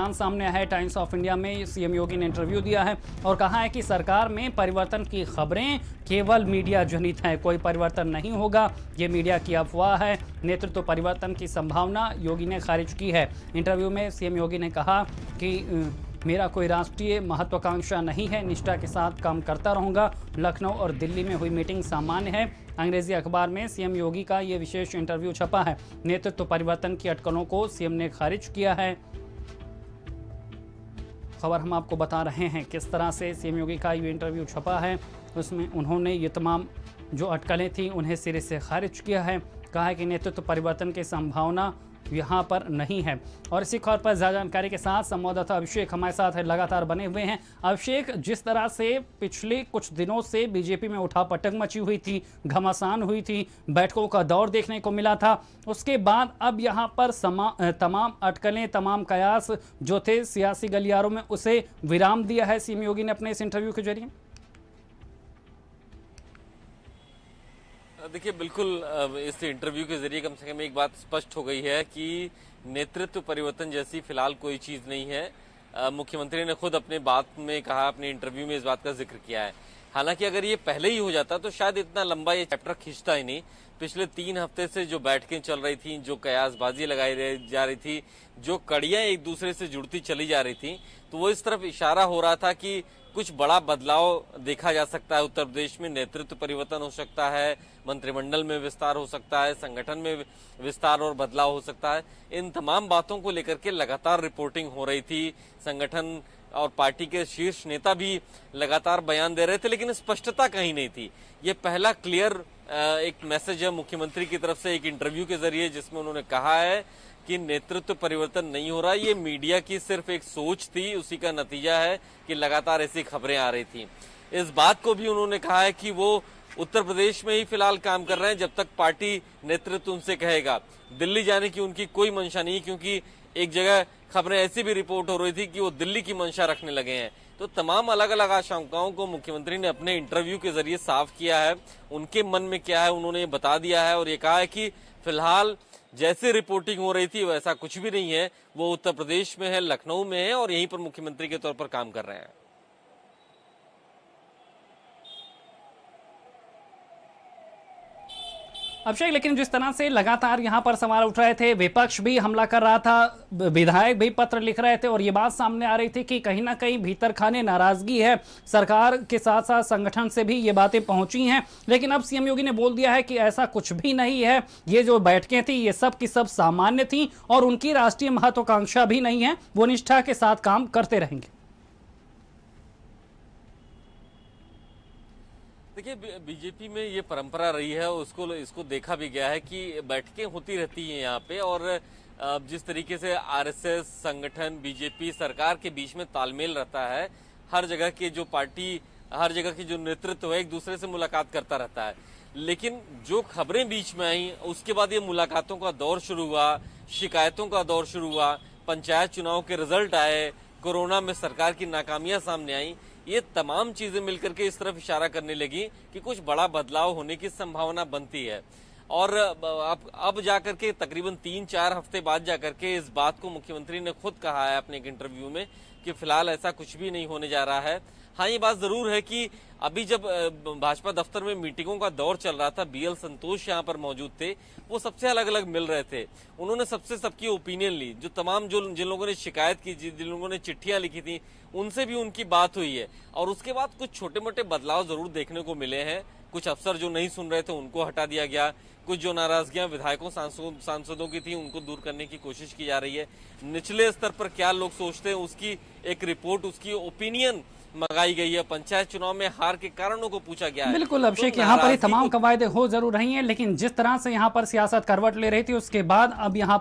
बयान सामने आया है। टाइम्स ऑफ इंडिया में सीएम योगी ने इंटरव्यू दिया है और कहा है कि सरकार में परिवर्तन की खबरें केवल मीडिया जनित है, कोई परिवर्तन नहीं होगा, ये मीडिया की अफवाह है। नेतृत्व परिवर्तन की संभावना योगी ने खारिज की है। इंटरव्यू में सीएम योगी ने कहा कि मेरा कोई राष्ट्रीय महत्वाकांक्षा नहीं है, निष्ठा के साथ काम करता रहूंगा। लखनऊ और दिल्ली में हुई मीटिंग सामान्य है। अंग्रेजी अखबार में सीएम योगी का ये विशेष इंटरव्यू छपा है। नेतृत्व परिवर्तन की अटकलों को सीएम ने खारिज किया है। खबर हम आपको बता रहे हैं किस तरह से सीएम योगी का ये इंटरव्यू छपा है। उसमें उन्होंने ये तमाम जो अटकलें थी उन्हें सिरे से खारिज किया है। कहा है कि नेतृत्व परिवर्तन की संभावना यहाँ पर नहीं है। और इसी खबर पर ज़्यादा जानकारी के साथ संवाददाता अभिषेक हमारे साथ है, लगातार बने हुए हैं। अभिषेक, जिस तरह से पिछले कुछ दिनों से बीजेपी में उठापटक मची हुई थी, घमासान हुई थी, बैठकों का दौर देखने को मिला था, उसके बाद अब यहाँ पर तमाम अटकलें, तमाम कयास जो थे सियासी गलियारों में, उसे विराम दिया है सीएम योगी ने अपने इस इंटरव्यू के जरिए। देखिए, बिल्कुल इस इंटरव्यू के जरिए कम से कम एक बात स्पष्ट हो गई है कि नेतृत्व परिवर्तन जैसी फिलहाल कोई चीज नहीं है। मुख्यमंत्री ने खुद अपने बात में कहा, अपने इंटरव्यू में इस बात का जिक्र किया है। हालांकि अगर ये पहले ही हो जाता तो शायद इतना लंबा ये चैप्टर खींचता ही नहीं। पिछले 3 हफ्ते से जो बैठकें चल रही थी, जो कयासबाजी लगाई जा रही थी, जो कड़ियां एक दूसरे से जुड़ती चली जा रही थी, तो वो इस तरफ इशारा हो रहा था कि कुछ बड़ा बदलाव देखा जा सकता है उत्तर प्रदेश में। नेतृत्व परिवर्तन हो सकता है, मंत्रिमंडल में विस्तार हो सकता है, संगठन में विस्तार और बदलाव हो सकता है। इन तमाम बातों को लेकर के लगातार रिपोर्टिंग हो रही थी। संगठन और पार्टी के शीर्ष नेता भी लगातार बयान दे रहे थे, लेकिन स्पष्टता कहीं नहीं थी। ये पहला क्लियर एक मैसेज है मुख्यमंत्री की तरफ से एक इंटरव्यू के जरिए, जिसमें उन्होंने कहा है कि नेतृत्व परिवर्तन नहीं हो रहा, ये मीडिया की सिर्फ एक सोच थी, उसी का नतीजा है कि लगातार ऐसी खबरें आ रही थी। इस बात को भी उन्होंने कहा है कि वो उत्तर प्रदेश में ही फिलहाल काम कर रहे हैं, जब तक पार्टी नेतृत्व उनसे कहेगा। दिल्ली जाने की उनकी कोई मंशा नहीं, क्योंकि एक जगह खबरें ऐसी भी रिपोर्ट हो रही थी कि वो दिल्ली की मंशा रखने लगे हैं। तो तमाम अलग अलग आशंकाओं को मुख्यमंत्री ने अपने इंटरव्यू के जरिए साफ किया है। उनके मन में क्या है उन्होंने बता दिया है और ये कहा है कि फिलहाल जैसे रिपोर्टिंग हो रही थी वैसा कुछ भी नहीं है। वो उत्तर प्रदेश में है, लखनऊ में है और यहीं पर मुख्यमंत्री के तौर पर काम कर रहे हैं। अभिषेक, लेकिन जिस तरह से लगातार यहां पर सवाल उठ रहे थे, विपक्ष भी हमला कर रहा था, विधायक भी पत्र लिख रहे थे और ये बात सामने आ रही थी कि कहीं ना कहीं भीतर खाने नाराजगी है, सरकार के साथ साथ संगठन से भी ये बातें पहुंची हैं। लेकिन अब सीएम योगी ने बोल दिया है कि ऐसा कुछ भी नहीं है, ये जो बैठकें थी ये सब की सब सामान्य थी और उनकी राष्ट्रीय महत्वाकांक्षा भी नहीं है, वो निष्ठा के साथ काम करते रहेंगे। देखिए, बीजेपी में ये परंपरा रही है, इसको देखा भी गया है कि बैठकें होती रहती हैं यहाँ पे और जिस तरीके से आरएसएस, संगठन, बीजेपी, सरकार के बीच में तालमेल रहता है, हर जगह के जो पार्टी, हर जगह की जो नेतृत्व है एक दूसरे से मुलाकात करता रहता है। लेकिन जो खबरें बीच में आई उसके बाद ये मुलाकातों का दौर शुरू हुआ, शिकायतों का दौर शुरू हुआ, पंचायत चुनाव के रिजल्ट आए, कोरोना में सरकार की नाकामियां सामने आई, ये तमाम चीजें मिलकर के इस तरफ इशारा करने लगी कि कुछ बड़ा बदलाव होने की संभावना बनती है। और अब जाकर के तकरीबन 3-4 हफ्ते बाद जाकर के इस बात को मुख्यमंत्री ने खुद कहा है अपने एक इंटरव्यू में कि फिलहाल ऐसा कुछ भी नहीं होने जा रहा है। हाँ, ये बात जरूर है कि अभी जब भाजपा दफ्तर में मीटिंगों का दौर चल रहा था, बीएल संतोष यहाँ पर मौजूद थे, वो सबसे अलग अलग मिल रहे थे। उन्होंने सबकी ओपिनियन ली, जो तमाम जिन लोगों ने शिकायत की, जिन लोगों ने चिट्ठियां लिखी थी, उनसे भी उनकी बात हुई है। और उसके बाद कुछ छोटे मोटे बदलाव जरूर देखने को मिले हैं। कुछ अफसर जो नहीं सुन रहे थे उनको हटा दिया गया, कुछ जो नाराजगियां विधायकों सांसदों की थी उनको दूर करने की कोशिश की जा रही है। निचले स्तर पर क्या लोग सोचते हैं उसकी एक रिपोर्ट, उसकी ओपिनियन मंगाई गई है। पंचायत चुनाव में हार के कारणों को पूछा गया है। बिल्कुल अभिषेक, यहाँ पर ही तमाम कवायदे हो जरूर रही हैं, लेकिन जिस तरह से यहाँ पर सियासत करवट ले रही थी उसके बाद अब यहाँ